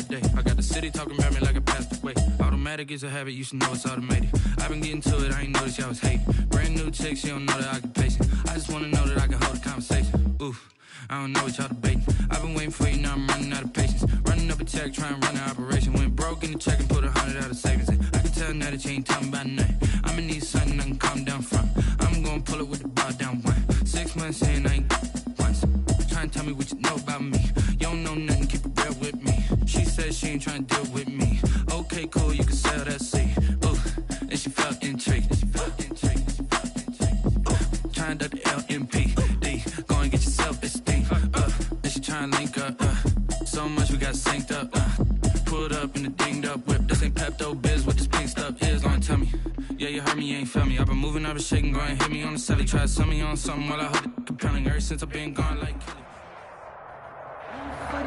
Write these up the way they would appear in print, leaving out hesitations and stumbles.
day. I got the city talking about me like I passed away. Automatic is a habit, you should know it's automated. I've been getting to it, I ain't noticed y'all was hating. Brand new chick, she don't know the occupation. I just wanna know that I can hold a conversation. Oof, I don't know what y'all debating. I've been waiting for you, now I'm running out of patience. Running up a check, trying to run an operation. Went broke in the check and put 100 out of savings in. I can tell now that you ain't talking about nothing. I'ma need something I can calm down from. I'm gonna pull it with the bar down one. 6 months in, I ain't once. Trying to tell me what you know about me. You don't know nothing, keep it real with me. She said she ain't trying to deal with me. Okay, cool, you can sell that seed. Ooh, and she felt intrigued. Trying to the LMPD. Go and get your self-esteem. And she trying to link up. So much we got synced up. Pulled up in the dinged up whip. This ain't Pepto-Biz, what this pink stuff is. Gonna tell me. Yeah, you heard me, you ain't felt me. I've been moving, I've been shaking. Go and hit me on the celly. Try to sell me on something while I hold it compelling. Ever since I've been gone like Kelly.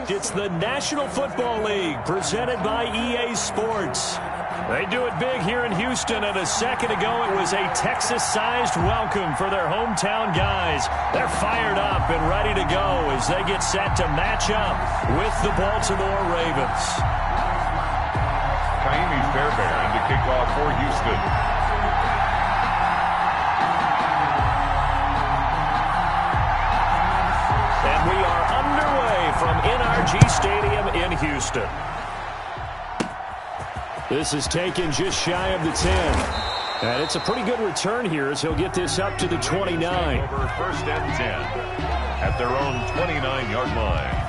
It's the National Football League presented by EA Sports. They do it big here in Houston, and a second ago it was a Texas-sized welcome for their hometown guys. They're fired up and ready to go as they get set to match up with the Baltimore Ravens. Kaimi Fairbairn to kick off for Houston. And we are underway from NRG Stadium in Houston. This is taken just shy of the 10. And it's a pretty good return here as he'll get this up to the 29. Over 1st and 10 at their own 29-yard line.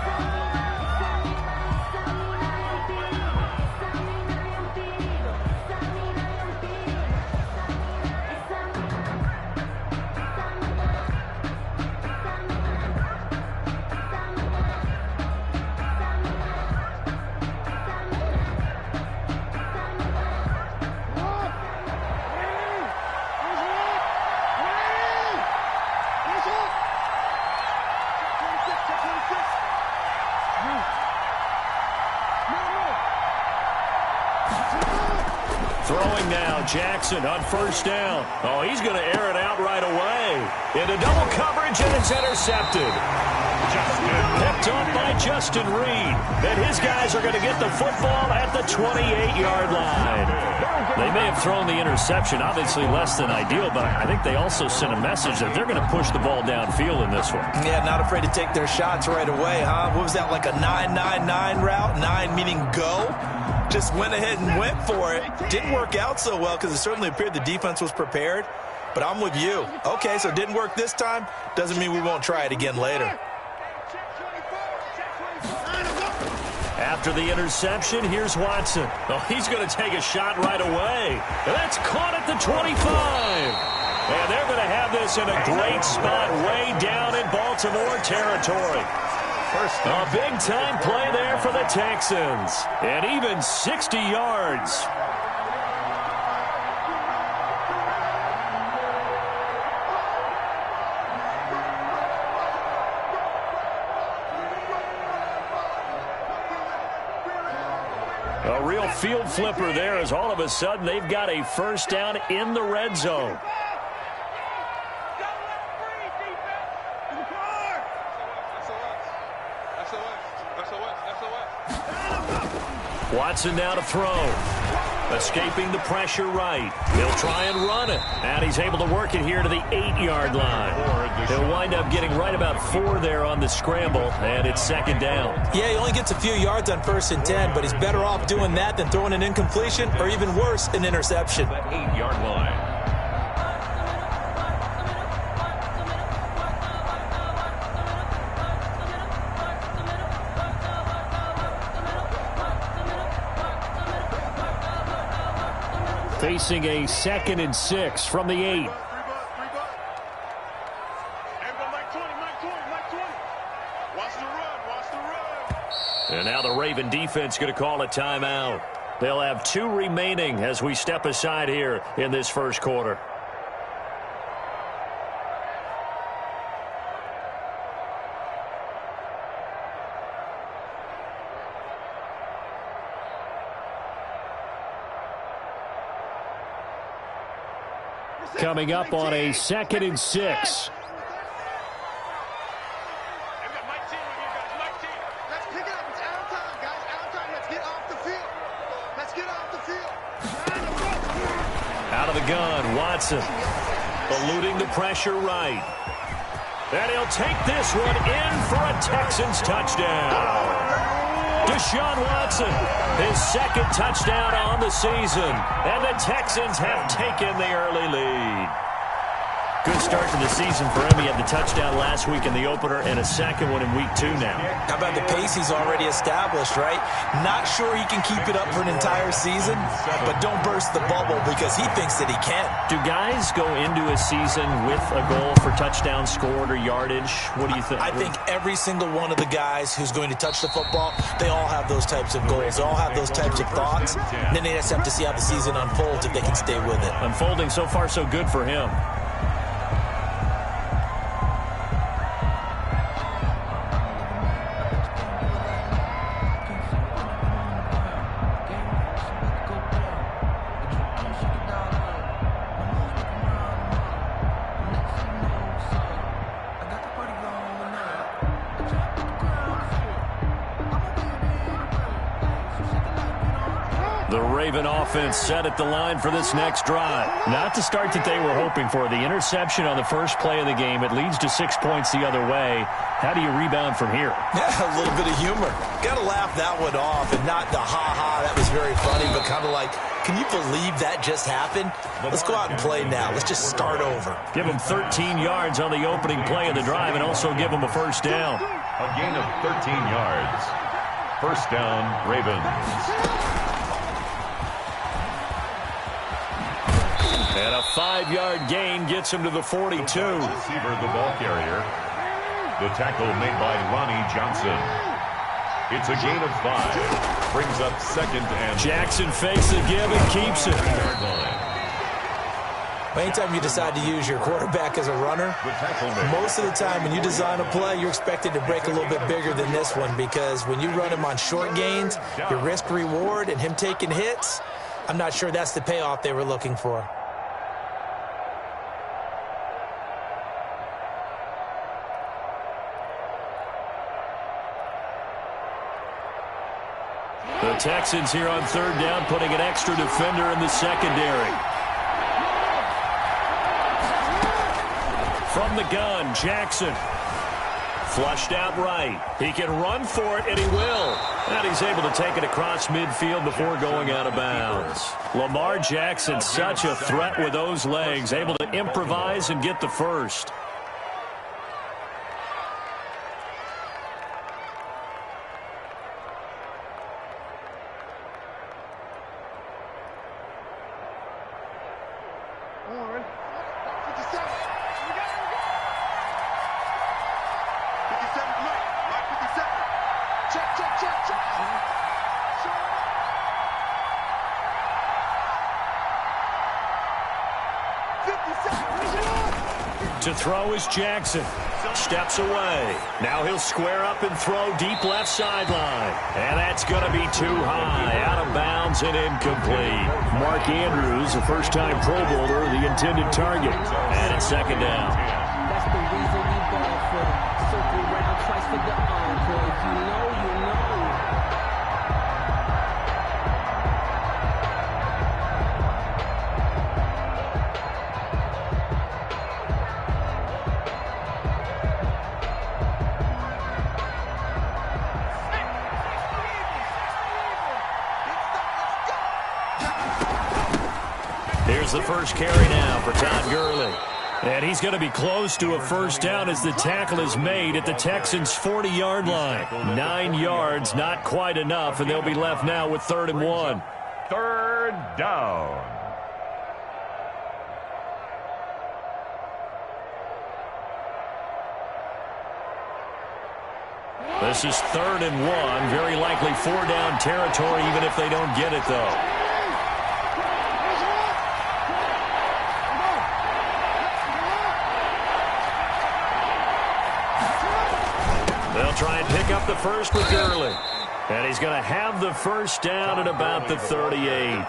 Throwing now, Jackson on 1st down. Oh, he's going to air it out right away. Into double coverage, and it's intercepted. Picked off by Justin Reed. And his guys are going to get the football at the 28-yard line. They may have thrown the interception, obviously less than ideal, but I think they also sent a message that they're going to push the ball downfield in this one. Yeah, not afraid to take their shots right away, huh? What was that, like a 9-9-9 route? 9 meaning go? Just went ahead and went for it. Didn't work out so well because it certainly appeared the defense was prepared. But I'm with you. Okay, so it didn't work this time. Doesn't mean we won't try it again later. After the interception, here's Watson. Oh, he's going to take a shot right away. And that's caught at the 25. And they're going to have this in a great spot way down in Baltimore territory. A big-time play there for the Texans. And even 60 yards. A real field flipper there as all of a sudden they've got a 1st down in the red zone. Watson now to throw. Escaping the pressure right. He'll try and run it. And he's able to work it here to the 8-yard line. He'll wind up getting right about 4 there on the scramble, and it's 2nd down. Yeah, he only gets a few yards on 1st and 10, but he's better off doing that than throwing an incompletion or even worse, an interception. That 8-yard line. Facing a 2nd and 6 from the 8. And now the Raven defense going to call a timeout. They'll have 2 remaining as we step aside here in this 1st quarter. Coming up on a 2nd and 6. Out of the gun, Watson. Eluding the pressure right. And he'll take this one in for a Texans touchdown. Deshaun Watson, his second touchdown on the season. And the Texans have taken the early lead. Good start to the season for him. He had the touchdown last week in the opener and a second one in week 2 now. How about the pace he's already established, right? Not sure he can keep it up for an entire season, but don't burst the bubble because he thinks that he can. Do guys go into a season with a goal for touchdown scored or yardage? What do you think? I think every single one of the guys who's going to touch the football, they all have those types of goals. They all have those types of thoughts. And then they just have to see how the season unfolds if they can stay with it. Unfolding so far so good for him. The Raven offense set at the line for this next drive. Not the start that they were hoping for. The interception on the first play of the game. It leads to 6 points the other way. How do you rebound from here? Yeah, a little bit of humor. Got to laugh that one off and not the ha-ha. That was very funny, but kind of like, can you believe that just happened? Let's go out and play now. Let's just start over. Give them 13 yards on the opening play of the drive and also give them a first down. A gain of 13 yards. First down, Ravens. And a 5-yard gain gets him to the 42. The receiver, the ball carrier. The tackle made by Ronnie Johnson. It's a gain of 5. Brings up second and... Jackson fakes the give and keeps it. Anytime you decide to use your quarterback as a runner, most of the time when you design a play, you're expected to break a little bit bigger than this one because when you run him on short gains, your risk-reward and him taking hits, I'm not sure that's the payoff they were looking for. The Texans here on third down, putting an extra defender in the secondary. From the gun, Jackson. Flushed out right. He can run for it, and he will. And he's able to take it across midfield before going out of bounds. Lamar Jackson, such a threat with those legs, able to improvise and get the first. To throw is Jackson. Steps away. Now he'll square up and throw deep left sideline. And that's going to be too high. Out of bounds and incomplete. Mark Andrews, a first-time Pro Bowler, the intended target. And it's second down. That's the reason we ball for the circle round twice for the encore. If you know, you know. Here's the first carry now for Todd Gurley. And he's going to be close to a first down as the tackle is made at the Texans' 40-yard line. 9 yards, not quite enough, and they'll be left now with 3rd and 1. Third down. This is 3rd and 1. Very likely 4-down territory, even if they don't get it, though. They'll try and pick up the first with Gurley. And he's going to have the first down at about the 38.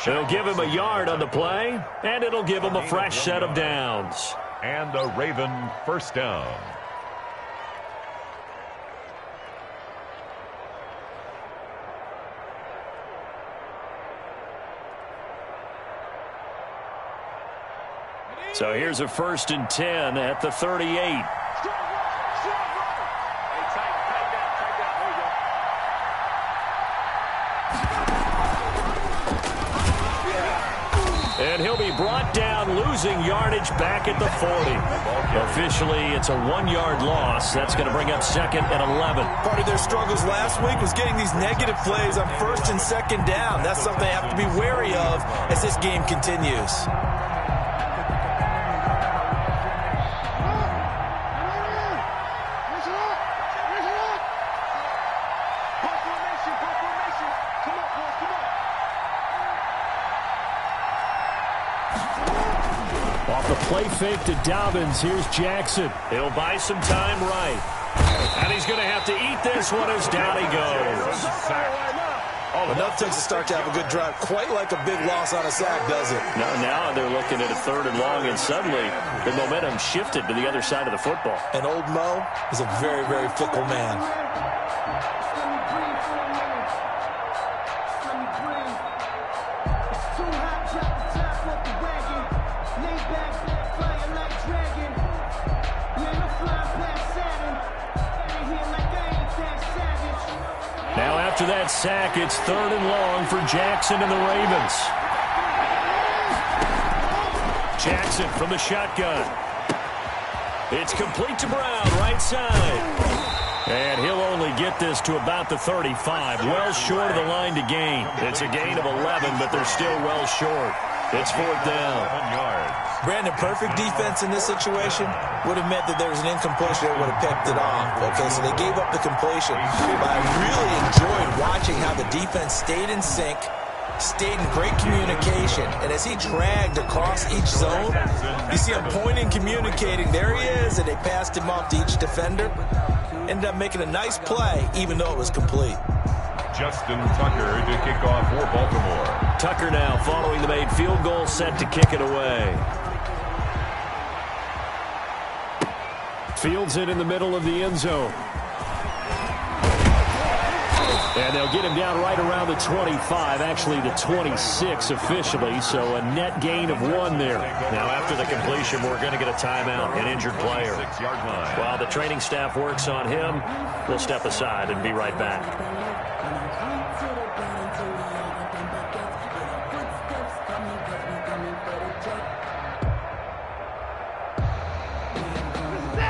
They'll give him a yard on the play, and it'll give him a fresh set of downs. And a Raven first down. So here's a 1st and 10 at the 38. And he'll be brought down, losing yardage back at the 40. Officially, it's a 1-yard loss. That's going to bring up 2nd and 11. Part of their struggles last week was getting these negative plays on 1st and 2nd down. That's something they have to be wary of as this game continues. Play fake to Dobbins. Here's Jackson. He'll buy some time right. And he's going to have to eat this one as down he goes. Enough takes to start to have a good drive. Quite like a big loss on a sack, does it? Now they're looking at a 3rd and long, and suddenly the momentum shifted to the other side of the football. And old Mo is a very, very fickle man. Now after that sack, it's 3rd and long for Jackson and the Ravens. Jackson from the shotgun. It's complete to Brown, right side. And he'll only get this to about the 35, well short of the line to gain. It's a gain of 11, but they're still well short. It's 4th down. 1 yard. Brandon, perfect defense in this situation would have meant that there was an incompletion that would have picked it off. Okay, so they gave up the completion. But I really enjoyed watching how the defense stayed in sync, stayed in great communication. And as he dragged across each zone, you see him pointing, communicating. There he is, and they passed him off to each defender. Ended up making a nice play, even though it was complete. Justin Tucker to kick off for Baltimore. Tucker now following the made field goal, set to kick it away. Fields it in the middle of the end zone. And they'll get him down right around the 25, actually the 26 officially, so a net gain of 1 there. Now after the completion, we're going to get a timeout, an injured player. 6-yard line. While the training staff works on him, we'll step aside and be right back.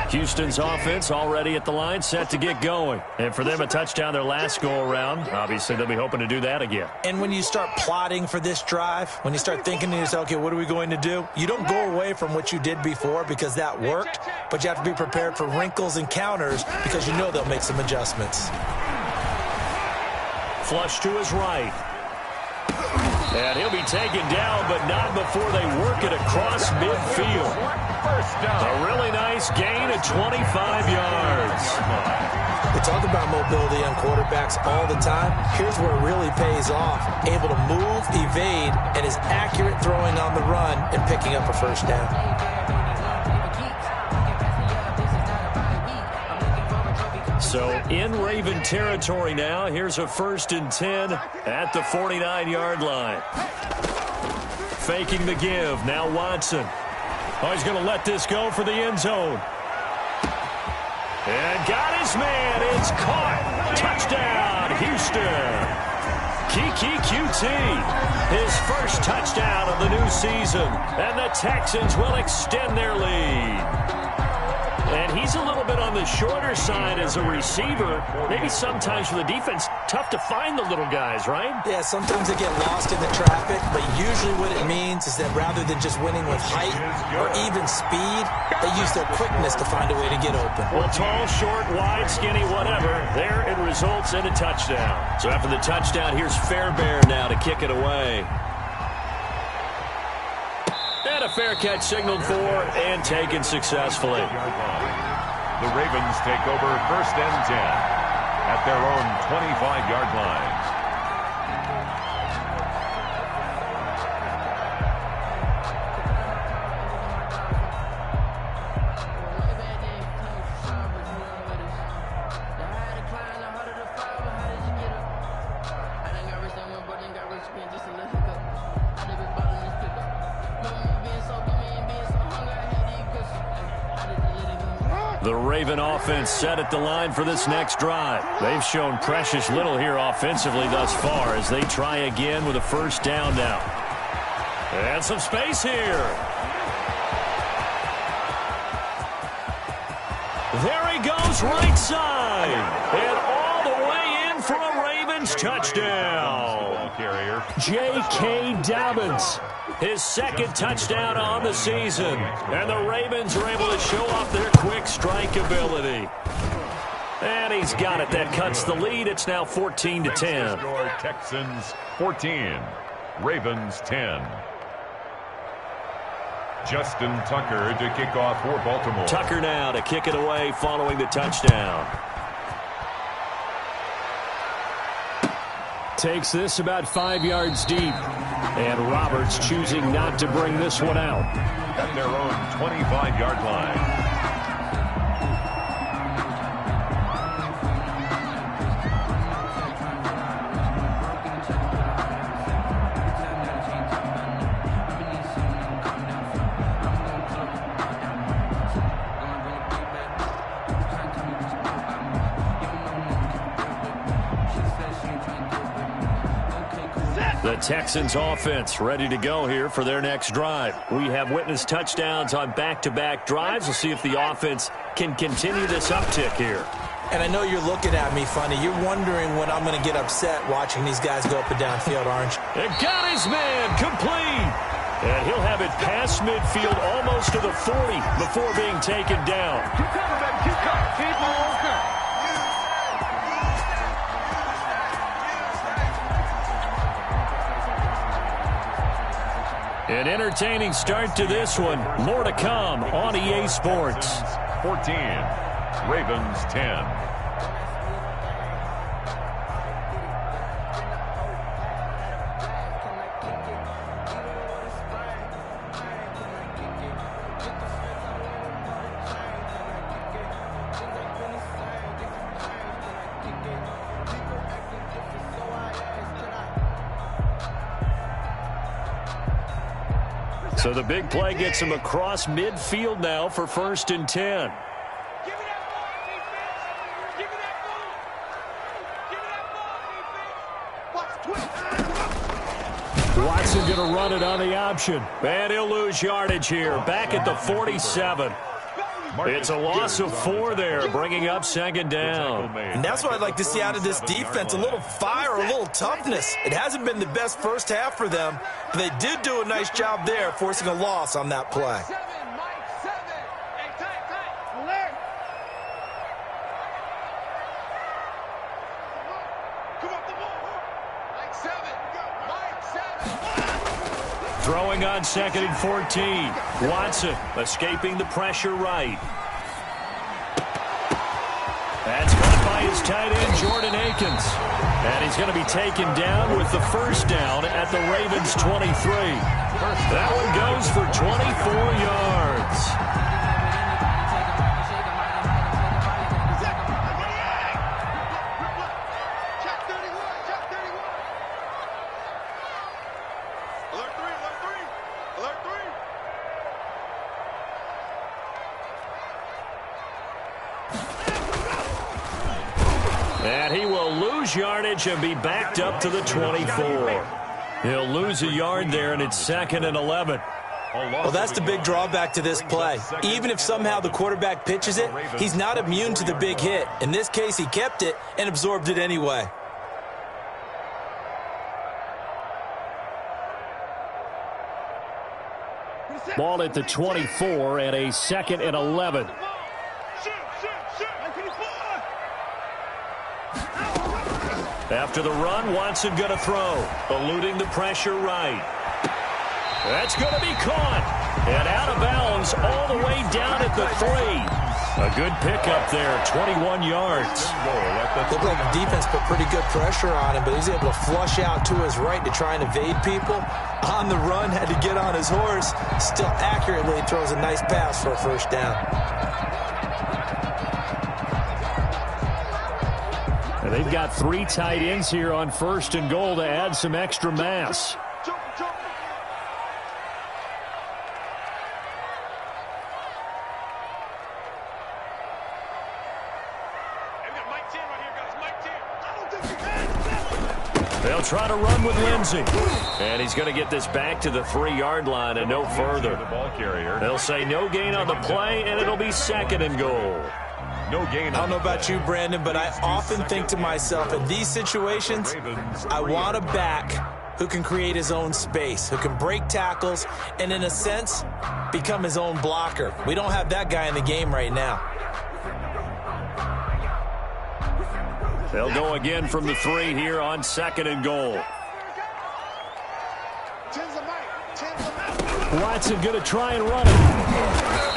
Houston's offense already at the line, set to get going. And for them, a touchdown their last go-around. Obviously, they'll be hoping to do that again. And when you start plotting for this drive, when you start thinking to yourself, okay, what are we going to do? You don't go away from what you did before because that worked, but you have to be prepared for wrinkles and counters because you know they'll make some adjustments. Flush to his right. And he'll be taken down, but not before they work it across midfield. First down. A really nice gain of 25 yards. We talk about mobility on quarterbacks all the time. Here's where it really pays off. Able to move, evade, and is accurate throwing on the run and picking up a 1st down. So in Raven territory now. Here's a 1st and 10 at the 49-yard line. Faking the give. Now Watson. Oh, he's going to let this go for the end zone. And got his man. It's caught. Touchdown, Houston. Kiki QT. His first touchdown of the new season. And the Texans will extend their lead. And he's a little bit on the shorter side as a receiver. Maybe sometimes for the defense, tough to find the little guys, right? Yeah, sometimes they get lost in the traffic, but usually what it means is that rather than just winning with height or even speed, they use their quickness to find a way to get open. Well, tall, short, wide, skinny, whatever, there it results in a touchdown. So after the touchdown, here's Fairbairn now to kick it away. And a fair catch signaled for and taken successfully. The Ravens take over 1st and 10 at their own 25-yard line. The Raven offense set at the line for this next drive. They've shown precious little here offensively thus far as they try again with a first down now. And some space here. There he goes, right side. And all the way in for a Ravens touchdown. J.K. Dobbins, his second touchdown on the season. And the Ravens are able to show off their quick strike ability. And he's got it. That cuts the lead. It's now 14-10. Texans 14, Ravens 10. Justin Tucker to kick off for Baltimore. Tucker now to kick it away following the touchdown. Takes this about 5 yards deep. And Roberts choosing not to bring this one out. At their own 25-yard line. The Texans offense ready to go here for their next drive. We have witnessed touchdowns on back-to-back drives. We'll see if the offense can continue this uptick here. And I know you're looking at me funny. You're wondering when I'm going to get upset watching these guys go up and down field, Orange. It got his man complete. And he'll have it past midfield almost to the 40 before being taken down. Keep coming, baby. Keep coming. Keep moving. An entertaining start to this one. More to come on EA Sports. 14, Ravens 10. So the big play gets him across midfield now for 1st and 10. Watson going to run it on the option. And he'll lose yardage here. Back at the 47. It's a loss of 4 there, bringing up 2nd down. And that's what I'd like to see out of this defense, a little fire, a little toughness. It hasn't been the best first half for them, but they did do a nice job there, forcing a loss on that play. Throwing on 2nd and 14. Watson escaping the pressure right. That's caught by his tight end, Jordan Akins. And he's going to be taken down with the first down at the Ravens' 23. That one goes for 24 yards. And he will lose yardage and be backed up to the 24. He'll lose a yard there, and it's 2nd and 11. Well, that's the big drawback to this play. Even if somehow the quarterback pitches it, he's not immune to the big hit. In this case, he kept it and absorbed it anyway. Ball at the 24 and a 2nd and 11. After the run, Watson going to throw. Eluding the pressure right. That's going to be caught. And out of bounds all the way down at the 3. A good pickup there, 21 yards. Looked like the defense put pretty good pressure on him, but he's able to flush out to his right to try and evade people. On the run, had to get on his horse. Still accurately throws a nice pass for a first down. They've got 3 tight ends here on 1st and goal to add some extra mass. They'll try to run with Lindsey. And he's going to get this back to the 3-yard line and no further. They'll say no gain on the play, and it'll be 2nd and goal. No gain. I don't know about you, Brandon, but I often think to myself, in these situations, I want a back who can create his own space, who can break tackles, and in a sense, become his own blocker. We don't have that guy in the game right now. They'll go again from the 3 here on 2nd and goal. Watson going to try and run it.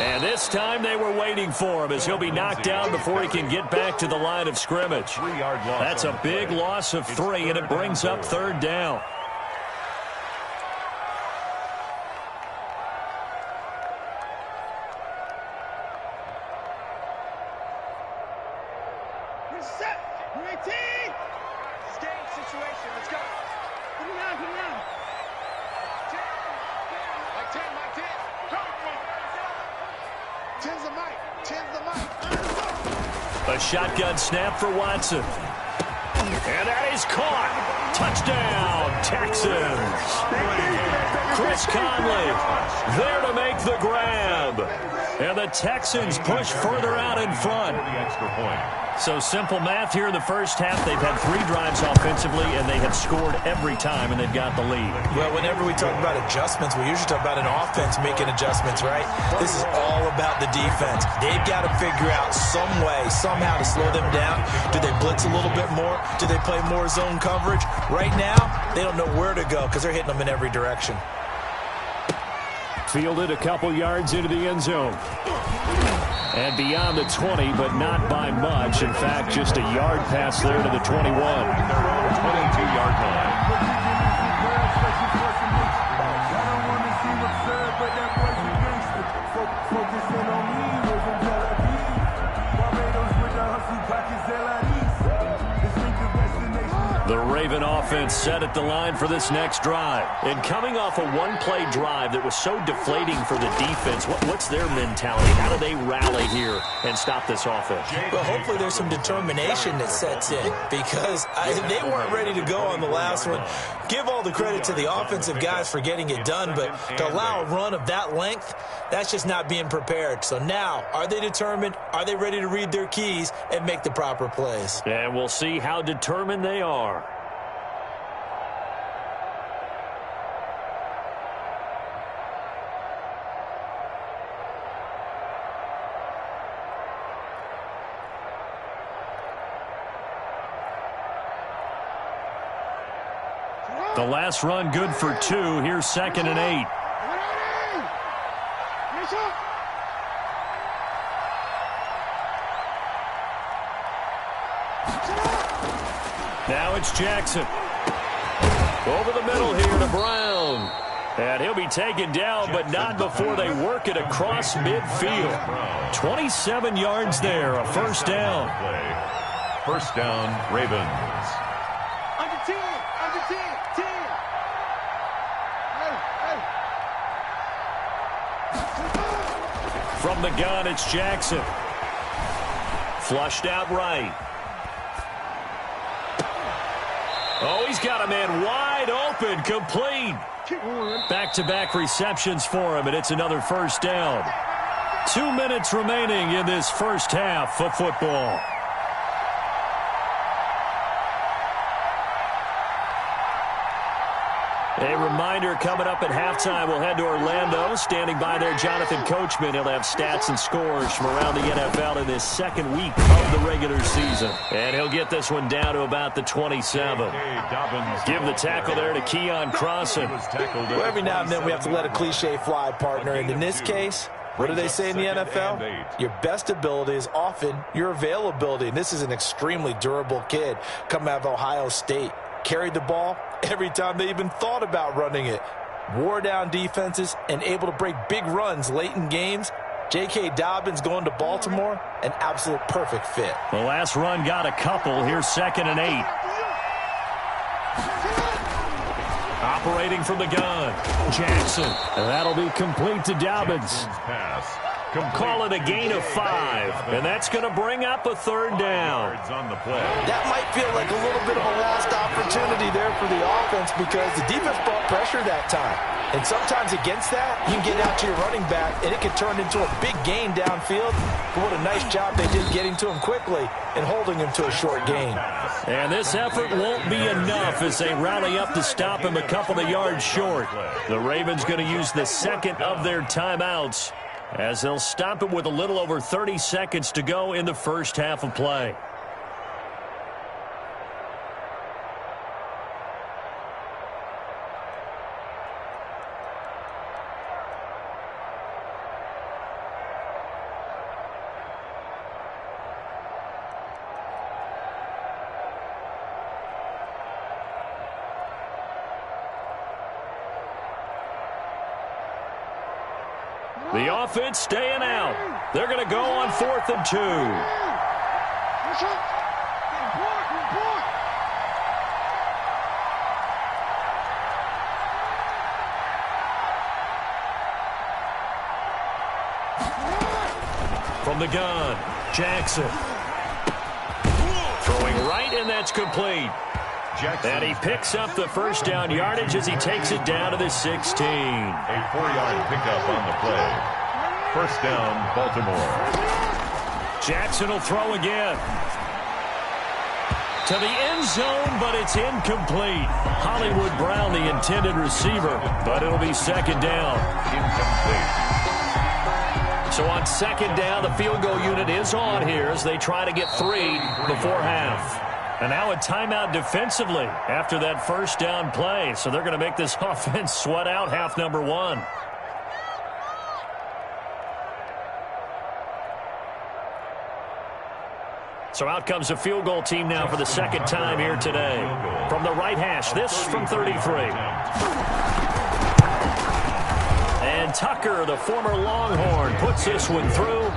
And this time they were waiting for him as he'll be knocked down before he can get back to the line of scrimmage. That's a big loss of 3, and it brings up 3rd down. A shotgun snap for Watson. And that is caught. Touchdown, Texans. Chris Conley there to make the grab. And the Texans push further out in front. So simple math here in the first half. They've had 3 drives offensively, and they have scored every time, and they've got the lead. Well, whenever we talk about adjustments, we usually talk about an offense making adjustments, right? This is all about the defense. They've got to figure out some way, somehow to slow them down. Do they blitz a little bit more? Do they play more zone coverage? Right now, they don't know where to go because they're hitting them in every direction. Fielded a couple yards into the end zone. And beyond the 20, but not by much. In fact, just a yard pass there to the 21. 22-yard line. The Raven offense set at the line for this next drive. And coming off a one-play drive that was so deflating for the defense, what's their mentality? How do they rally here and stop this offense? Well, hopefully there's some determination that sets in because they weren't ready to go on the last one. Give all the credit to the offensive guys for getting it done, but to allow a run of that length, that's just not being prepared. So now, are they determined? Are they ready to read their keys and make the proper plays? And we'll see how determined they are. The last run good for 2. Here's 2nd and 8. Now it's Jackson. Over the middle here to Brown. And he'll be taken down, but not before they work it across midfield. 27 yards there, a first down. First down, Ravens. Under 10, under 10, 10. From the gun, it's Jackson. Flushed out right. Oh, he's got a man wide open, complete. Back-to-back receptions for him, and it's another first down. 2 minutes remaining in this first half of football. A reminder, coming up at halftime, we'll head to Orlando. Standing by there, Jonathan Coachman. He'll have stats and scores from around the NFL in this second week of the regular season. And he'll get this one down to about the 27. Give the tackle there to Keon Crossan. Well, every now and then we have to let a cliche fly, partner. And in this case, what do they say in the NFL? Your best ability is often your availability. And this is an extremely durable kid coming out of Ohio State. Carried the ball every time they even thought about running it. Wore down defenses and able to break big runs late in games. J.K. Dobbins going to Baltimore, an absolute perfect fit. The last run got a couple. Here's 2nd and 8. Operating from the gun, Jackson. And that'll be complete to Dobbins. Call it a gain of 5, and that's going to bring up a 3rd down. That might feel like a little bit of a lost opportunity there for the offense because the defense brought pressure that time. And sometimes against that, you can get out to your running back, and it can turn into a big gain downfield. But what a nice job they did getting to him quickly and holding him to a short gain. And this effort won't be enough as they rally up to stop him a couple of yards short. The Ravens going to use the second of their timeouts as they'll stop it with a little over 30 seconds to go in the first half of play. The offense staying out. They're going to go on 4th and 2. From the gun, Jackson. Throwing right, and that's complete. And he picks up the first down yardage as he takes it down to the 16. A 4-yard pickup on the play. First down, Baltimore. Jackson will throw again. To the end zone, but it's incomplete. Hollywood Brown, the intended receiver, but it'll be 2nd down. Incomplete. So on 2nd down, the field goal unit is on here as they try to get 3 before half. And now a timeout defensively after that first down play. So they're going to make this offense sweat out half number 1. So out comes the field goal team now for the 2nd time here today. From the right hash, this from 33. And Tucker, the former Longhorn, puts this one through.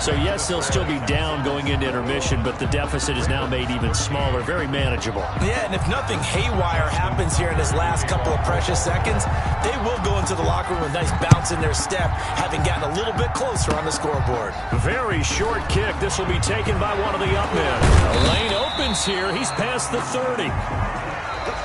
So, yes, they'll still be down going into intermission, but the deficit is now made even smaller, very manageable. Yeah, and if nothing haywire happens here in this last couple of precious seconds, they will go into the locker room with a nice bounce in their step, having gotten a little bit closer on the scoreboard. Very short kick. This will be taken by one of the up men. A lane opens here. He's past the 30.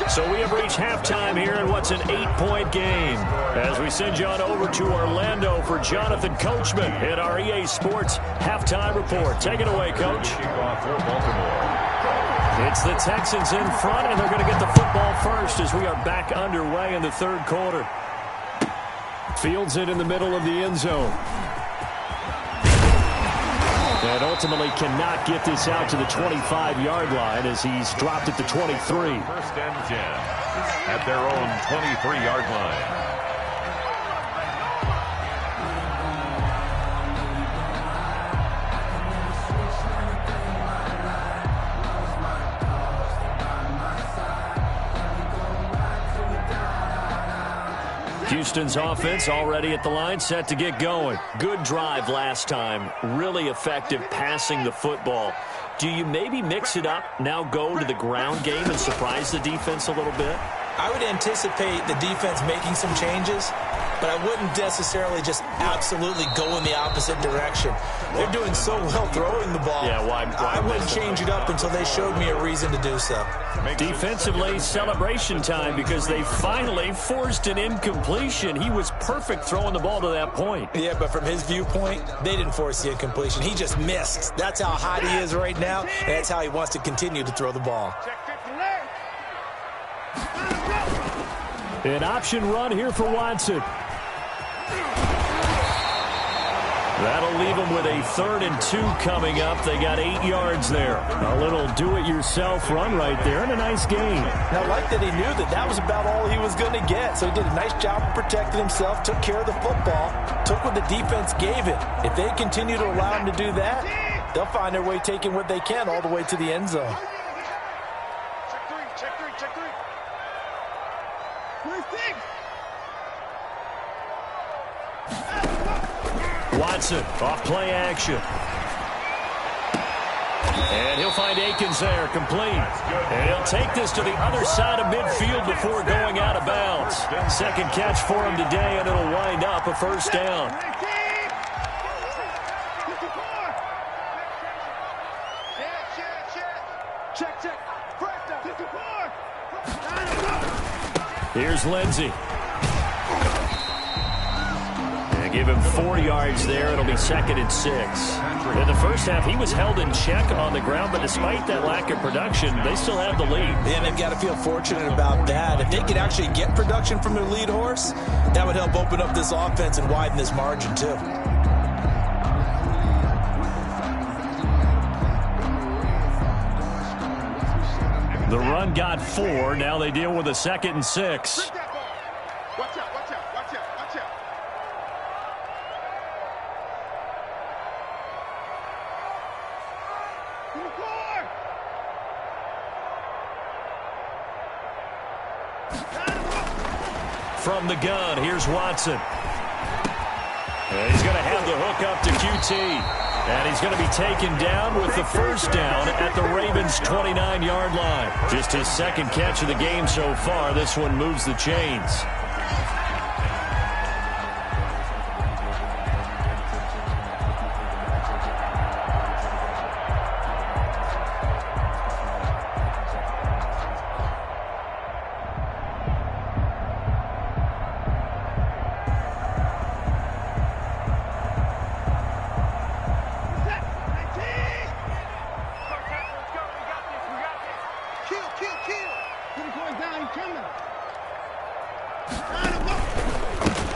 So we have reached halftime here in what's an 8-point game. As we send you on over to Orlando for Jonathan Coachman at our EA Sports Halftime Report. Take it away, Coach. It's the Texans in front, and they're going to get the football first as we are back underway in the 3rd quarter. Fields it in the middle of the end zone. And ultimately cannot get this out to the 25-yard line as he's dropped at the 23. First and 10 at their own 23-yard line. Houston's offense already at the line, set to get going. Good drive last time. Really effective passing the football. Do you maybe mix it up, now go to the ground game and surprise the defense a little bit? I would anticipate the defense making some changes, but I wouldn't necessarily just absolutely go in the opposite direction. They're doing so well throwing the ball. Yeah, why I wouldn't change it up until they showed me a reason to do so. Defensively, celebration time because they finally forced an incompletion. He was perfect throwing the ball to that point. Yeah, but from his viewpoint, they didn't force the incompletion. He just missed. That's how hot he is right now, and that's how he wants to continue to throw the ball. An option run here for Watson. That'll leave them with a 3rd and 2 coming up. They got 8 yards there. A little do-it-yourself run right there and a nice gain. Now, I like that he knew that that was about all he was going to get. So he did a nice job of protecting himself, took care of the football, took what the defense gave it. If they continue to allow him to do that, they'll find their way taking what they can all the way to the end zone. Watson off play action. And he'll find Akins there, complete. And he'll take this to the other side of midfield before going out of bounds. Second catch for him today, and it'll wind up a first down. Here's Lindsey. Give him 4 yards there. It'll be 2nd and 6. In the first half, he was held in check on the ground, but despite that lack of production, they still have the lead. And they've got to feel fortunate about that. If they could actually get production from their lead horse, that would help open up this offense and widen this margin, too. The run got 4. Now they deal with a 2nd and 6. Watch out, watch out, watch out, watch out. From the gun, here's Watson. And he's going to have the hook up to QT. And he's going to be taken down with the first down at the Ravens' 29-yard line. Just his 2nd catch of the game so far. This one moves the chains.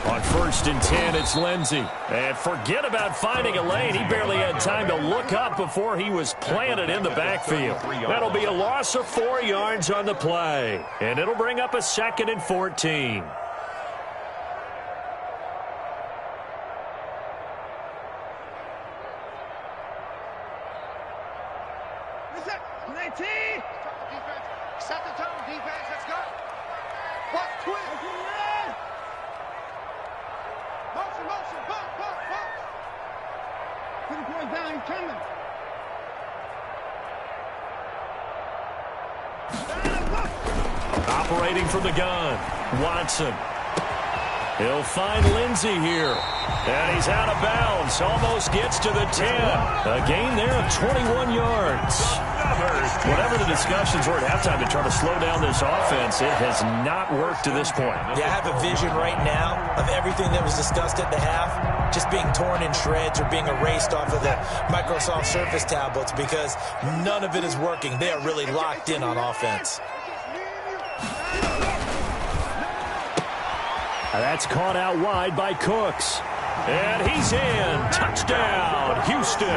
On 1st and 10, it's Lindsey. And forget about finding a lane. He barely had time to look up before he was planted in the backfield. That'll be a loss of 4 yards on the play. And it'll bring up a 2nd and 14. Set the tone, defense. Let's go. Watch, twist. Motion, motion. Bump, bump, bump. Put the boy down. He's coming. Operating from the gun, Watson. He'll find Lindsey here. And he's out of bounds. Almost gets to the 10. A gain there of 21 yards. Whatever the discussions were at halftime to try to slow down this offense, it has not worked to this point. Yeah, I have a vision right now of everything that was discussed at the half just being torn in shreds or being erased off of the Microsoft Surface tablets because none of it is working. They are really locked in on offense. That's caught out wide by Cooks. And he's in. Touchdown, Houston.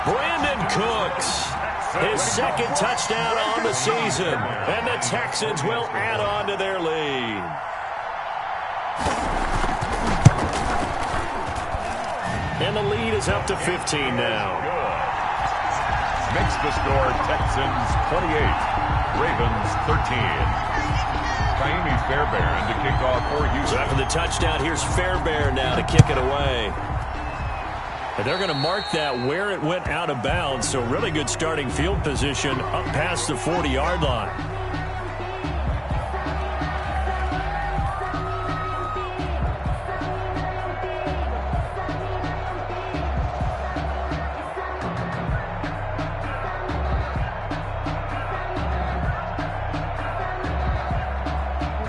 Brandon Cooks. His 2nd touchdown on the season. And the Texans will add on to their lead. And the lead is up to 15 now. Makes the score Texans 28, Ravens 13. Kaimi Fairbairn to kick off for Houston. So after the touchdown, here's Fairbairn now to kick it away. And they're going to mark that where it went out of bounds. So really good starting field position up past the 40-yard line.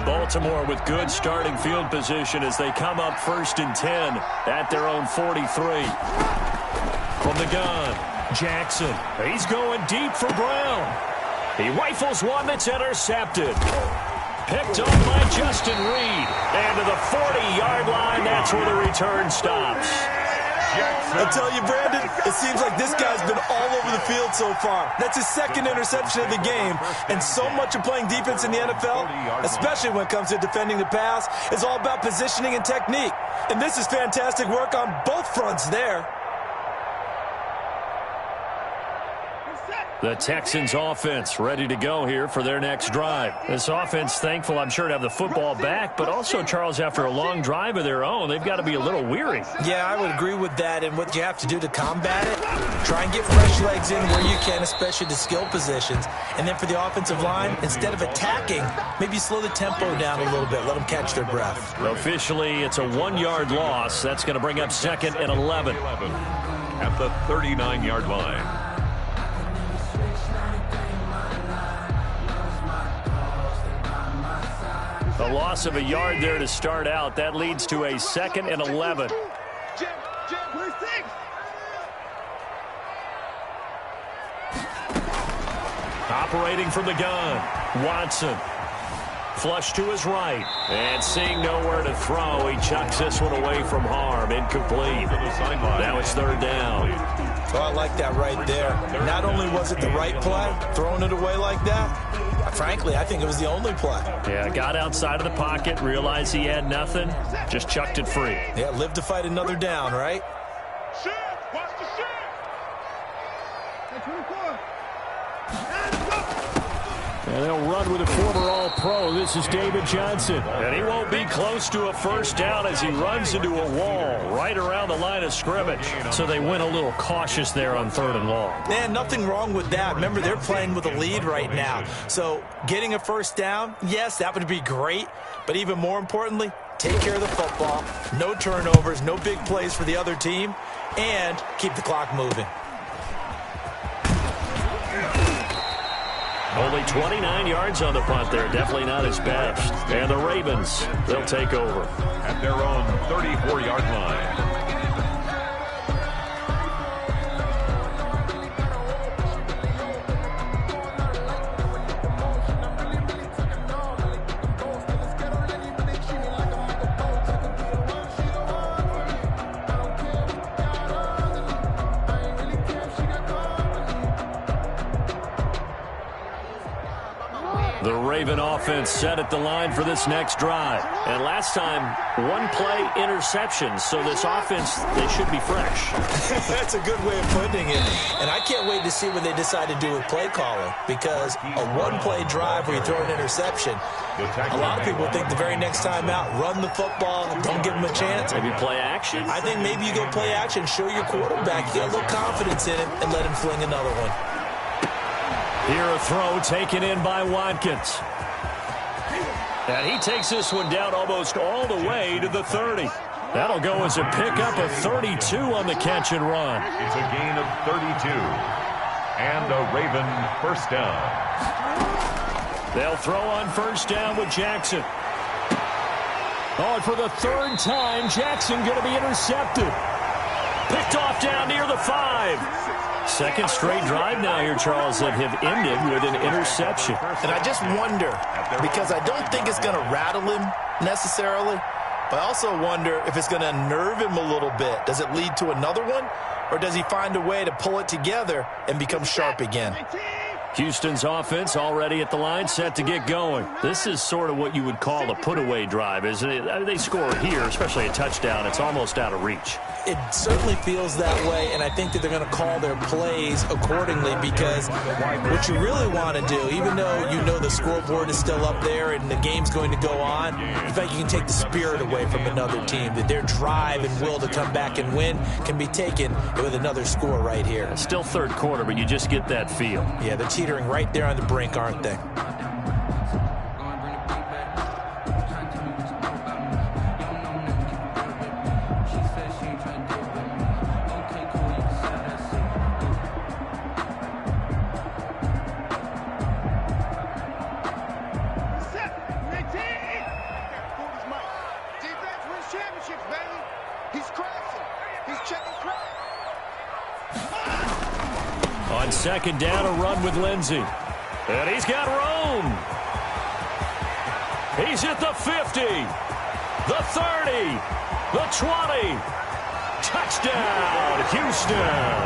Baltimore with good starting field position as they come up 1st and 10 at their own 43. From the gun, Jackson. He's going deep for Brown. He rifles one that's intercepted. Picked up by Justin Reed. And to the 40-yard line, that's where the return stops. I'll tell you, Brandon, it seems like this guy's been all over the field so far. That's his 2nd interception of the game. And so much of playing defense in the NFL, especially when it comes to defending the pass, is all about positioning and technique. And this is fantastic work on both fronts there. The Texans offense ready to go here for their next drive. This offense thankful, I'm sure, to have the football back, but also, Charles, after a long drive of their own, they've got to be a little weary. Yeah, I would agree with that, and what you have to do to combat it, try and get fresh legs in where you can, especially the skill positions. And then for the offensive line, instead of attacking, maybe slow the tempo down a little bit, let them catch their breath. Officially, it's a 1-yard loss. That's going to bring up 2nd and 11. At the 39-yard line. loss of a yard there to start out. That leads to a 2nd and 11. Operating from the gun, Watson. Flush to his right. And seeing nowhere to throw, he chucks this one away from harm. Incomplete. Now it's 3rd down. Oh, I like that right there. Not only was it the right play, throwing it away like that, frankly, I think it was the only play. Yeah, got outside of the pocket, realized he had nothing, just chucked it free. Yeah, live to fight another down, right? Watch the shit. Hey, 24. And they'll run with a former All-Pro. This is David Johnson. And he won't be close to a first down as he runs into a wall right around the line of scrimmage. So they went a little cautious there on 3rd and long. Man, nothing wrong with that. Remember, they're playing with a lead right now. So getting a first down, yes, that would be great. But even more importantly, take care of the football. No turnovers, no big plays for the other team, and keep the clock moving. Only 29 yards on the punt there. Definitely not his best. And the Ravens, they'll take over. At their own 34-yard line. The Raven offense set at the line for this next drive. And last time, 1-play interception. So this offense, they should be fresh. That's a good way of putting it. And I can't wait to see what they decide to do with play calling. Because a 1-play drive where you throw an interception, a lot of people think the very next time out, run the football, don't give them a chance. Maybe play action? I think maybe you go play action, show your quarterback, get a little confidence in him, and let him fling another one. Here a throw taken in by Watkins. And he takes this one down almost all the way to the 30. That'll go as a pickup of 32 on the catch and run. It's a gain of 32. And a Raven first down. They'll throw on first down with Jackson. Oh, and for the 3rd time, Jackson going to be intercepted. Picked off down near the 5. 2nd straight drive now here, Charles, that have ended with an interception. And I just wonder, because I don't think it's going to rattle him necessarily, but I also wonder if it's going to unnerve him a little bit. Does it lead to another one, or does he find a way to pull it together and become sharp again? Houston's offense already at the line, set to get going. This is sort of what you would call a put-away drive, isn't it? I mean, they score here, especially a touchdown. It's almost out of reach. It certainly feels that way, and I think that they're going to call their plays accordingly, because what you really want to do, even though you know the scoreboard is still up there and the game's going to go on, in fact, you can take the spirit away from another team, that their drive and will to come back and win can be taken with another score right here. It's still 3rd quarter, but you just get that feel. Yeah, they're teetering right there on the brink, aren't they? On 2nd down, a run with Lindsey. And he's got room. He's at the 50, the 30, the 20. Touchdown, Houston.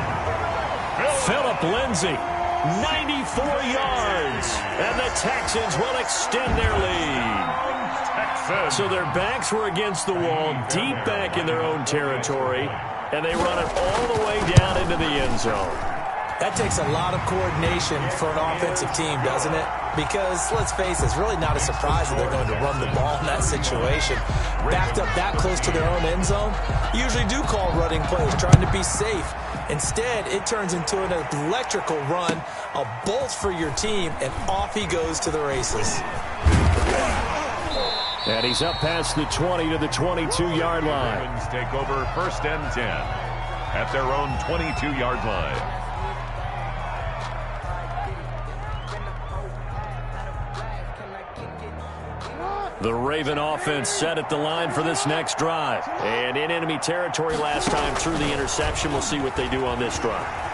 Phillip Lindsey, 94 yards. And the Texans will extend their lead. So their backs were against the wall, deep back in their own territory, and they run it all the way down into the end zone. That takes a lot of coordination for an offensive team, doesn't it? Because, let's face it, it's really not a surprise that they're going to run the ball in that situation. Backed up that close to their own end zone, you usually do call running plays, trying to be safe. Instead, it turns into an electrical run, a bolt for your team, and off he goes to the races. And he's up past the 20 to the 22-yard line. Ravens take over 1st and 10 at their own 22-yard line. The Raven offense set at the line for this next drive. And in enemy territory last time through the interception. We'll see what they do on this drive.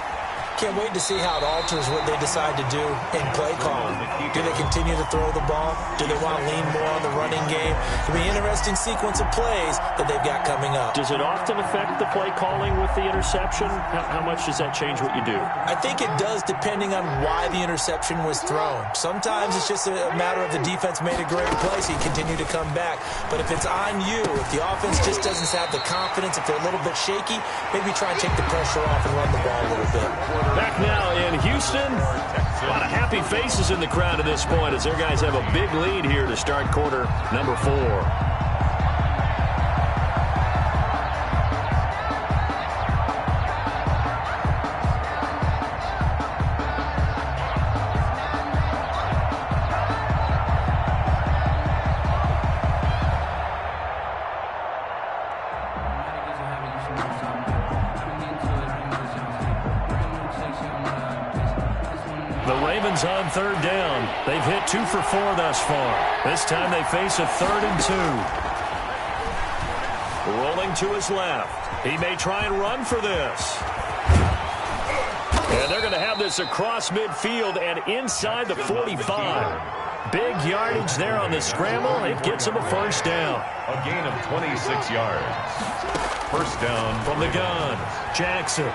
Can't wait to see how it alters what they decide to do in play calling. Do they continue to throw the ball? Do they want to lean more on the running game? It'll be an interesting sequence of plays that they've got coming up. Does it often affect the play calling with the interception? How much does that change what you do? I think it does depending on why the interception was thrown. Sometimes it's just a matter of the defense made a great play, so you continue to come back. But if it's on you, if the offense just doesn't have the confidence, if they're a little bit shaky, maybe try and take the pressure off and run the ball a little bit. Back now in Houston, a lot of happy faces in the crowd at this point as their guys have a big lead here to start quarter number 4. On third down. They've hit 2 for 4 thus far. This time they face a 3rd and 2. Rolling to his left. He may try and run for this. And they're going to have this across midfield and inside the 45. Big yardage there on the scramble. It gets him a first down. A gain of 26 yards. First down from the gun. Jackson.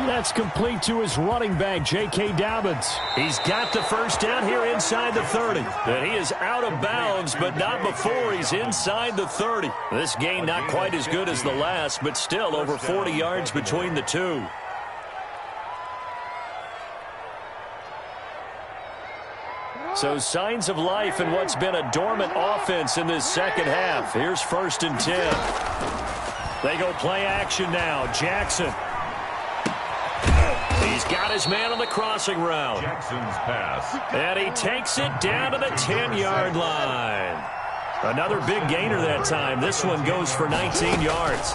That's complete to his running back, J.K. Dobbins. He's got the first down here inside the 30. And he is out of bounds, but not before he's inside the 30. This gain not quite as good as the last, but still over 40 yards between the two. So signs of life in what's been a dormant offense in this second half. Here's 1st and 10. They go play action now. Jackson. He's got his man on the crossing route. Jackson's pass. And he takes it down to the 10-yard line. Another big gainer that time. This one goes for 19 yards.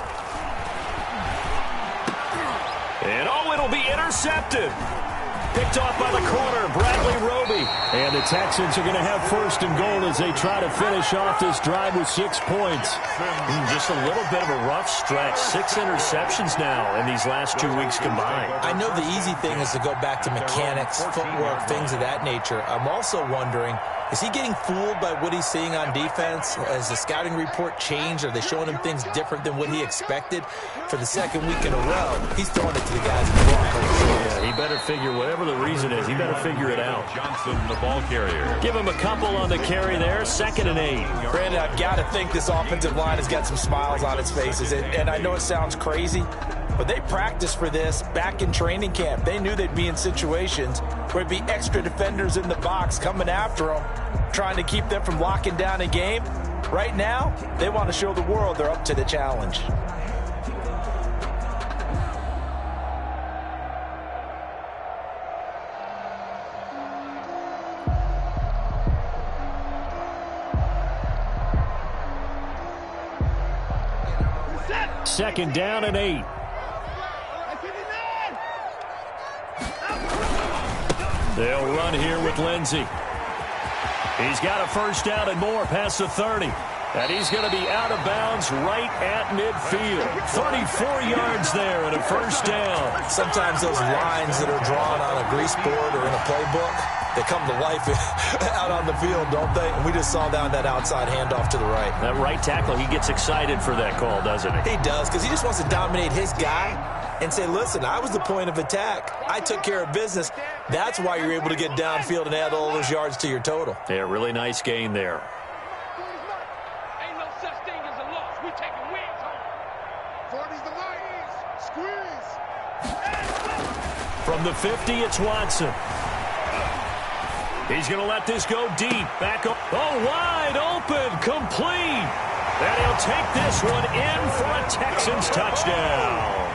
And it'll be intercepted. Picked off by the corner, Bradley Roby. And the Texans are going to have 1st and goal as they try to finish off this drive with 6 points. Just a little bit of a rough stretch. 6 interceptions now in these last 2 weeks combined. I know the easy thing is to go back to mechanics, footwork, things of that nature. I'm also wondering, is he getting fooled by what he's seeing on defense? Has the scouting report changed? Are they showing him things different than what he expected? For the second week in a row, he's throwing it to the guys in the Broncos. Yeah, he better figure, whatever the reason is, he better figure it out. Johnson, the ball carrier. Give him a couple on the carry there. 2nd and 8. Brandon, I've got to think this offensive line has got some smiles on its faces. And I know it sounds crazy, but they practiced for this back in training camp. They knew they'd be in situations where it'd be extra defenders in the box coming after them, trying to keep them from locking down a game. Right now, they want to show the world they're up to the challenge. Second down and 8. They'll run here with Lindsey. He's got a first down and more past the 30. And he's going to be out of bounds right at midfield. 34 yards there and a first down. Sometimes those lines that are drawn on a grease board or in a playbook, they come to life out on the field, don't they? And we just saw down that outside handoff to the right. That right tackle, he gets excited for that call, doesn't he? He does, because he just wants to dominate his guy and say, listen, I was the point of attack. I took care of business. That's why you're able to get downfield and add all those yards to your total. Yeah, really nice gain there. Ain't no such thing as a loss. We taking wins home. 40's the line. Squeeze. From the 50, it's Watson. He's going to let this go deep. Back up. Oh, wide open. Complete. And he'll take this one in for a Texans touchdown.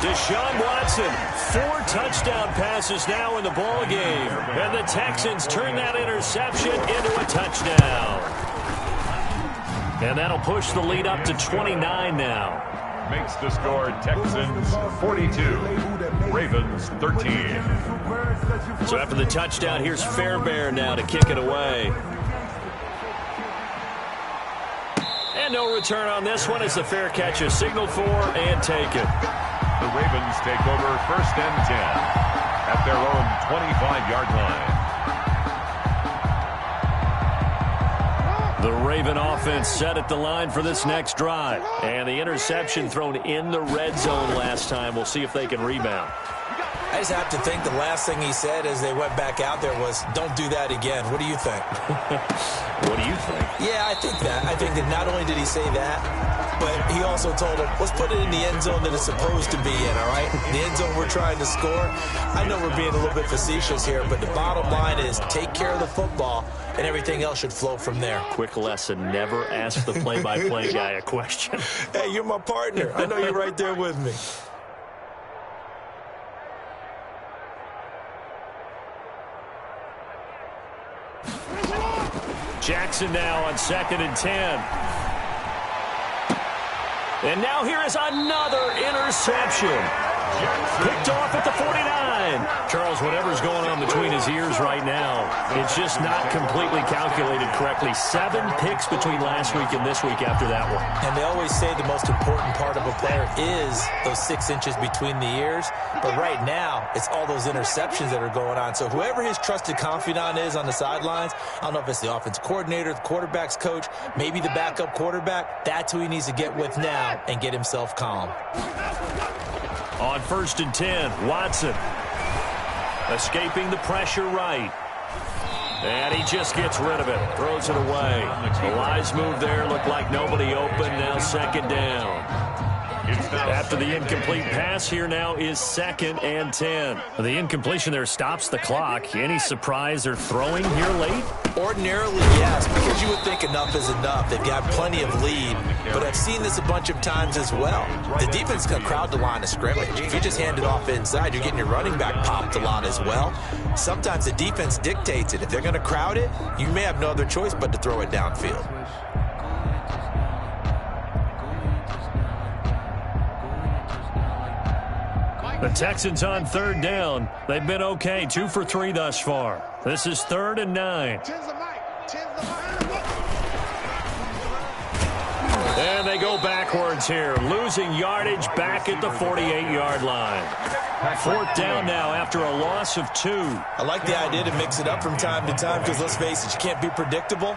Deshaun Watson, 4 touchdown passes now in the ball game. And the Texans turn that interception into a touchdown. And that'll push the lead up to 29 now. Makes the score Texans 42, Ravens 13. So after the touchdown, here's Fairbairn now to kick it away. And no return on this one as the fair catch is signaled for and taken. The Ravens take over 1st and 10 at their own 25-yard line. The Raven offense set at the line for this next drive. And the interception thrown in the red zone last time. We'll see if they can rebound. I just have to think the last thing he said as they went back out there was, don't do that again. What do you think? What do you think? Yeah, I think that. I think that not only did he say that, but he also told him, let's put it in the end zone that it's supposed to be in, all right? The end zone we're trying to score. I know we're being a little bit facetious here, but the bottom line is take care of the football, and everything else should flow from there. Quick lesson, never ask the play-by-play guy a question. Hey, you're my partner. I know you're right there with me. Jackson now on 2nd and 10. And now here is another interception. Picked off at the 49. Charles, whatever's going on between his ears right now, it's just not completely calculated correctly. 7 picks between last week and this week after that one. And they always say the most important part of a player is those 6 inches between the ears. But right now, it's all those interceptions that are going on. So whoever his trusted confidant is on the sidelines, I don't know if it's the offense coordinator, the quarterback's coach, maybe the backup quarterback, that's who he needs to get with now and get himself calm. On 1st and 10, Watson escaping the pressure right. And he just gets rid of it, throws it away. The wise move there, looked like nobody open, now 2nd down. After the incomplete pass, here now is 2nd and 10. The incompletion there stops the clock. Any surprise they're throwing here late? Ordinarily, yes, because you would think enough is enough. They've got plenty of lead, but I've seen this a bunch of times as well. The defense can crowd the line of scrimmage. If you just hand it off inside, you're getting your running back popped a lot as well. Sometimes the defense dictates it. If they're going to crowd it, you may have no other choice but to throw it downfield. The Texans on 3rd down. They've been okay, 2 for 3 thus far. This is 3rd and 9. And they go backwards here, losing yardage back at the 48-yard line. 4th down now after a loss of 2. I like the idea to mix it up from time to time because, let's face it, you can't be predictable.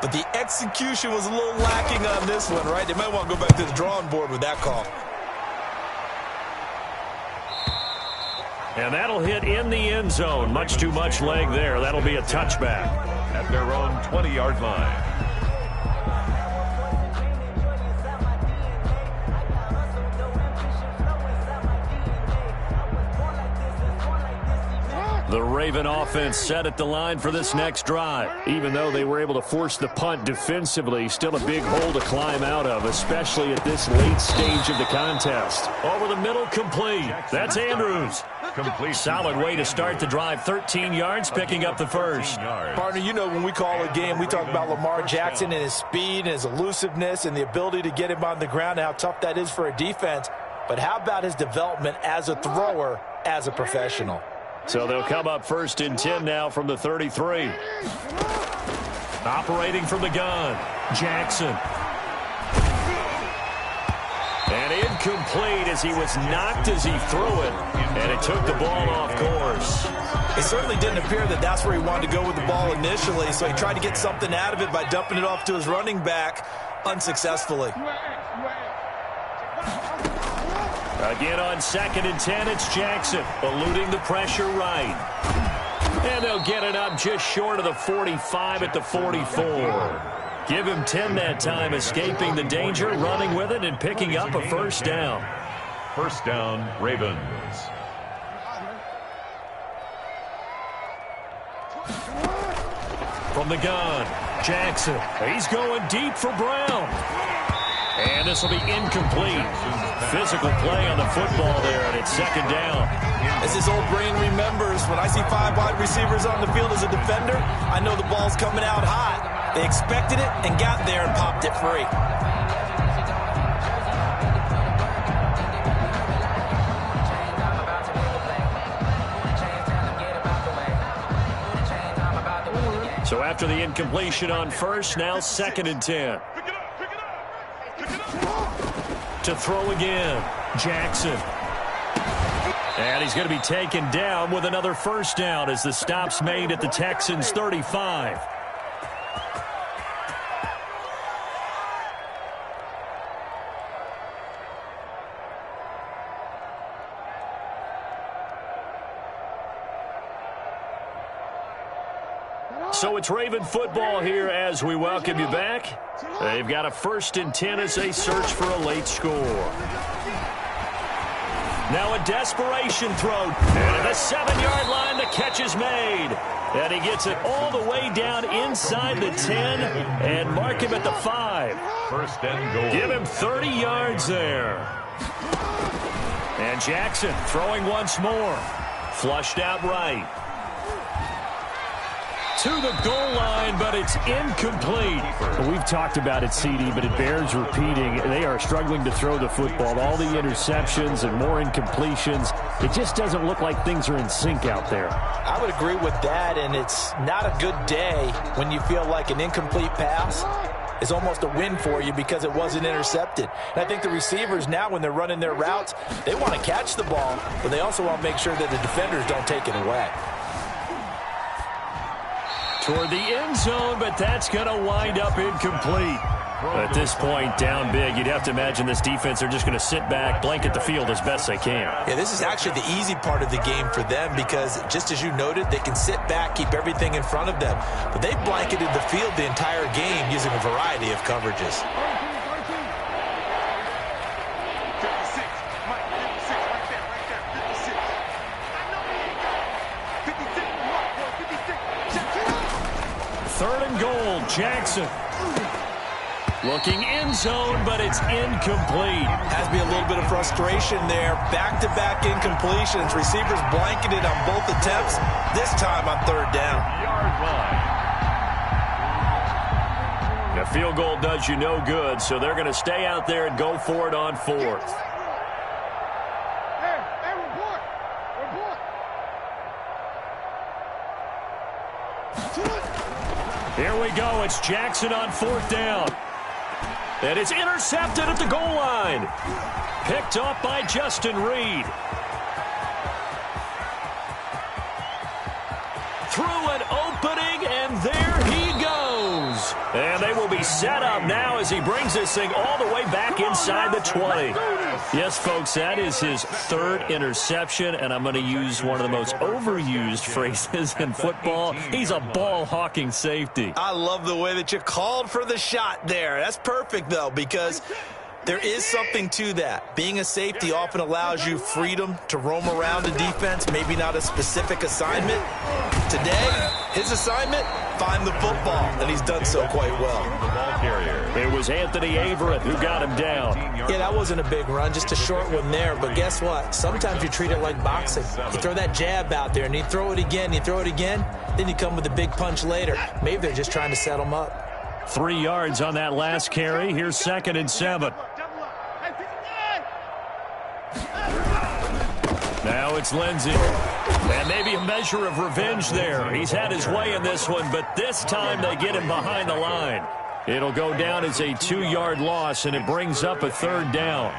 But the execution was a little lacking on this one, right? They might want to go back to the drawing board with that call. And that'll hit in the end zone. Much too much leg there. That'll be a touchback. At their own 20-yard line. The Raven offense set at the line for this next drive. Even though they were able to force the punt defensively, still a big hole to climb out of, especially at this late stage of the contest. Over the middle, complete. That's Andrews. Complete. Solid way to start the drive. 13 yards, picking up the first. Partner, you know when we call a game, we talk about Lamar Jackson and his speed and his elusiveness and the ability to get him on the ground and how tough that is for a defense. But how about his development as a thrower, as a professional? So they'll come up 1st and 10 now from the 33. Operating from the gun, Jackson. And incomplete as he was knocked as he threw it, and it took the ball off course. It certainly didn't appear that that's where he wanted to go with the ball initially, so he tried to get something out of it by dumping it off to his running back unsuccessfully. Again on 2nd and 10, it's Jackson, eluding the pressure right. And they'll get it up just short of the 45 at the 44. Give him 10 that time, escaping the danger, running with it, and picking up a 1st down. 1st down, Ravens. From the gun, Jackson. He's going deep for Brown. And this will be incomplete. Physical play on the football there, and it's 2nd down. As his old brain remembers, when I see 5 wide receivers on the field as a defender, I know the ball's coming out hot. They expected it and got there and popped it free. So after the incompletion on 1st, now 2nd and 10. to throw again. Jackson. And he's going to be taken down with another first down as the stop's made at the Texans' 35. So it's Raven football here as we welcome you back. They've got a 1st and 10 as they search for a late score. Now a desperation throw. And at the 7-yard line, the catch is made. And he gets it all the way down inside the 10 and mark him at the 5. 1st and goal. Give him 30 yards there. And Jackson throwing once more. Flushed out right. To the goal line, but it's incomplete. Well, we've talked about it, CD, but it bears repeating. They are struggling to throw the football. All the interceptions and more incompletions. It just doesn't look like things are in sync out there. I would agree with that, and it's not a good day when you feel like an incomplete pass is almost a win for you because it wasn't intercepted. And I think the receivers now, when they're running their routes, they want to catch the ball, but they also want to make sure that the defenders don't take it away. Toward the end zone, but that's going to wind up incomplete. At this point, down big, you'd have to imagine this defense are just going to sit back, blanket the field as best they can. Yeah, this is actually the easy part of the game for them because, just as you noted, they can sit back, keep everything in front of them. But they've blanketed the field the entire game using a variety of coverages. Jackson. Looking end zone, but it's incomplete. Has to be a little bit of frustration there. Back-to-back incompletions. Receivers blanketed on both attempts, this time on 3rd down. Yard line. A field goal does you no good, so they're going to stay out there and go for it on 4th. Here we go. It's Jackson on 4th down. And it's intercepted at the goal line. Picked off by Justin Reed. Through an opening, and there he goes. And they will be set up now as he brings this thing all the way back inside the 20. Yes, folks, that is his 3rd interception, and I'm going to use one of the most overused phrases in football. He's a ball-hawking safety. I love the way that you called for the shot there. That's perfect, though, because there is something to that. Being a safety often allows you freedom to roam around a defense, maybe not a specific assignment. Today, his assignment, find the football, and he's done so quite well. The ball carrier. It was Anthony Averett who got him down. Yeah, that wasn't a big run, just a short one there. But guess what? Sometimes you treat it like boxing. You throw that jab out there, and you throw it again, then you come with a big punch later. Maybe they're just trying to set him up. 3 yards on that last carry. Here's 2nd and 7. Now it's Lindsey. And maybe a measure of revenge there. He's had his way in this one, but this time they get him behind the line. It'll go down as a 2-yard loss, and it brings up a 3rd down.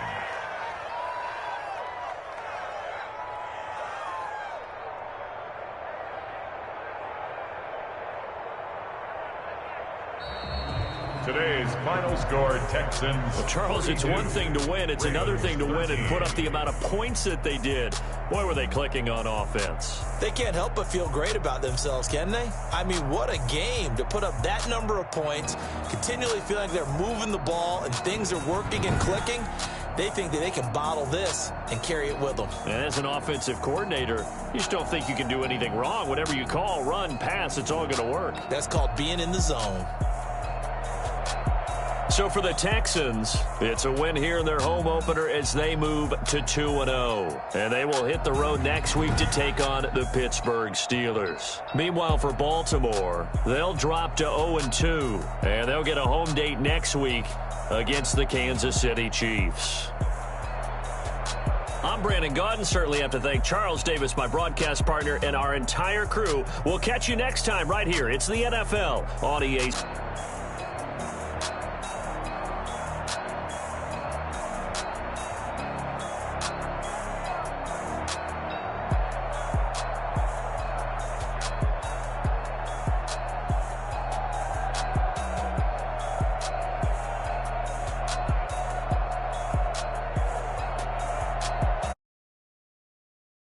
Today's final score, Texans. Well, Charles, it's one thing to win. It's another thing to win and put up the amount of points that they did. Boy, were they clicking on offense. They can't help but feel great about themselves, can they? I mean, what a game to put up that number of points, continually feeling like they're moving the ball and things are working and clicking. They think that they can bottle this and carry it with them. And as an offensive coordinator, you just don't think you can do anything wrong. Whatever you call, run, pass, it's all going to work. That's called being in the zone. So for the Texans, it's a win here in their home opener as they move to 2-0. And they will hit the road next week to take on the Pittsburgh Steelers. Meanwhile, for Baltimore, they'll drop to 0-2. And they'll get a home date next week against the Kansas City Chiefs. I'm Brandon Gaudin. Certainly have to thank Charles Davis, my broadcast partner, and our entire crew. We'll catch you next time right here. It's the NFL on EA.